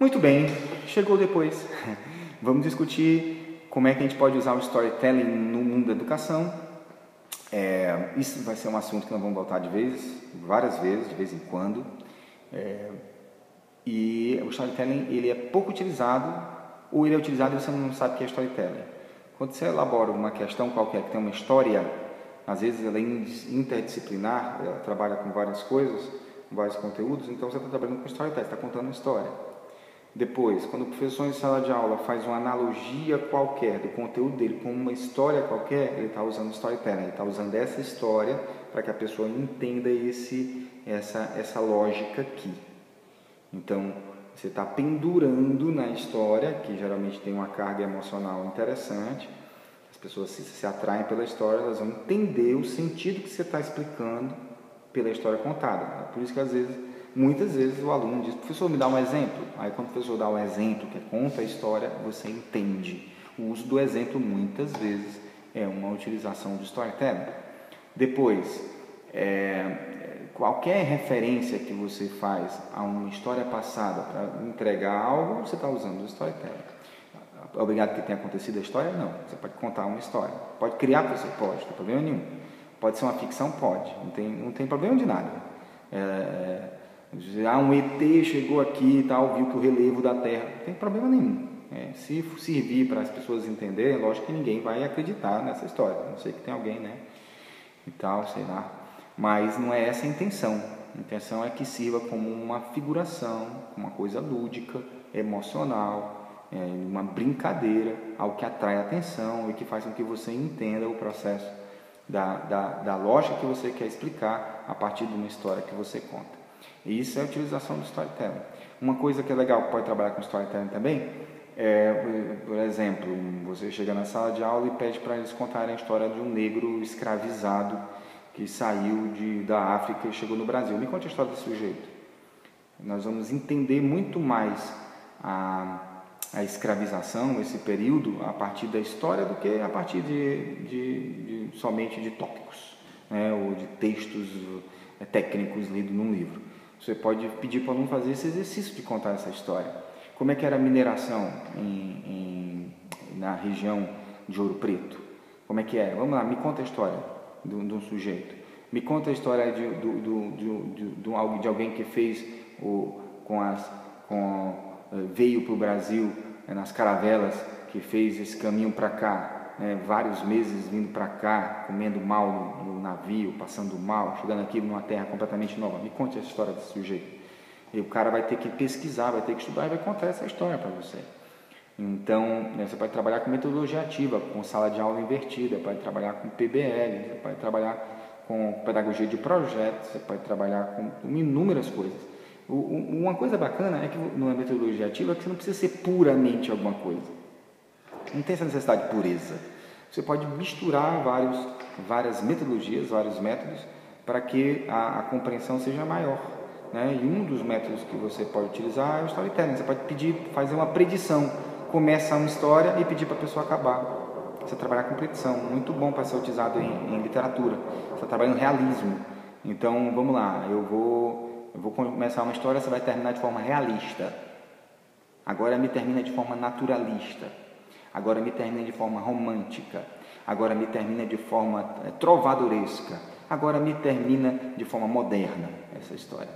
Muito bem, chegou depois. Vamos discutir como é que a gente pode usar o storytelling no mundo da educação. Isso vai ser um assunto que nós vamos voltar várias vezes, de vez em quando. E o storytelling, ele é pouco utilizado, ou ele é utilizado e você não sabe o que é storytelling. Quando você elabora uma questão qualquer que tem uma história, às vezes ela é interdisciplinar, ela trabalha com várias coisas, com vários conteúdos, então você está trabalhando com storytelling, está contando uma história. Depois, quando o professor em sala de aula faz uma analogia qualquer do conteúdo dele com uma história qualquer, ele está usando storytelling, ele está usando essa história para que a pessoa entenda essa lógica aqui. Então, você está pendurando na história, que geralmente tem uma carga emocional interessante, as pessoas se atraem pela história, elas vão entender o sentido que você está explicando pela história contada. Por isso que muitas vezes o aluno diz: professor, me dá um exemplo. Aí quando o professor dá um exemplo que conta a história, você entende. O uso do exemplo muitas vezes é uma utilização do storytelling. Depois, qualquer referência que você faz a uma história passada para entregar algo, você está usando o storytelling. Obrigado que tenha acontecido a história? Não. Você pode contar uma história. Pode criar, você pode, não tem problema nenhum. Pode ser uma ficção? Pode. Não tem problema de nada. Um ET chegou aqui e tal, viu que o relevo da Terra, não tem problema nenhum. Se servir para as pessoas entenderem, lógico que ninguém vai acreditar nessa história, a não ser que tenha alguém, né, e tal, sei lá. Mas não é essa a intenção. A intenção é que sirva como uma figuração, uma coisa lúdica, emocional, uma brincadeira, algo que atrai a atenção e que faz com que você entenda o processo da lógica que você quer explicar a partir de uma história que você conta. E isso é a utilização do storytelling. Uma coisa que é legal, que pode trabalhar com storytelling também, por exemplo, você chega na sala de aula e pede para eles contarem a história de um negro escravizado que saiu da África e chegou no Brasil. Me conte a história desse sujeito. Nós vamos entender muito mais a escravização, esse período, a partir da história do que a partir somente de tópicos, né, ou de textos técnicos lidos num livro. Você pode pedir para o aluno fazer esse exercício de contar essa história. Como é que era a mineração na região de Ouro Preto? Como é que era? Vamos lá, me conta a história de um sujeito. Me conta a história de alguém que fez veio para o Brasil nas caravelas, que fez esse caminho para cá, vários meses vindo para cá, comendo mal no navio, passando mal, chegando aqui numa terra completamente nova. Me conte a história desse sujeito. E o cara vai ter que pesquisar, vai ter que estudar e vai contar essa história para você. Então, você pode trabalhar com metodologia ativa, com sala de aula invertida, pode trabalhar com PBL, você pode trabalhar com pedagogia de projetos, você pode trabalhar com inúmeras coisas. Uma coisa bacana é que na metodologia ativa é que você não precisa ser puramente alguma coisa. Não tem essa necessidade de pureza. Você pode misturar várias metodologias, vários métodos, para que a compreensão seja maior, né? E um dos métodos que você pode utilizar é o storytelling. Você pode fazer uma predição. Começa uma história e pedir para a pessoa acabar. Você trabalhar com predição. Muito bom para ser utilizado em literatura. Você está trabalhando realismo. Então, vamos lá. Eu vou começar uma história, você vai terminar de forma realista. Agora me termina de forma naturalista. Agora me termina de forma romântica. Agora me termina de forma trovadoresca. Agora me termina de forma moderna essa história.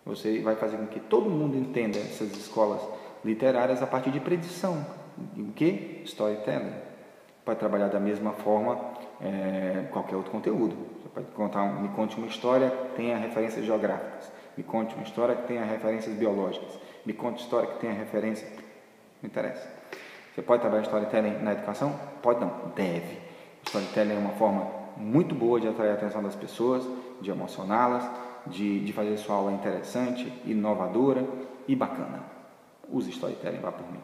Você vai fazer com que todo mundo entenda essas escolas literárias a partir de predição. E o que? Storytelling. Pode trabalhar da mesma forma qualquer outro conteúdo. Você pode me conte uma história que tenha referências geográficas. Me conte uma história que tenha referências biológicas. Me conte uma história que tenha referência... Não interessa. Você pode trabalhar storytelling na educação? Pode não, deve. Storytelling é uma forma muito boa de atrair a atenção das pessoas, de emocioná-las, de fazer sua aula interessante, inovadora e bacana. Use storytelling, vá por mim.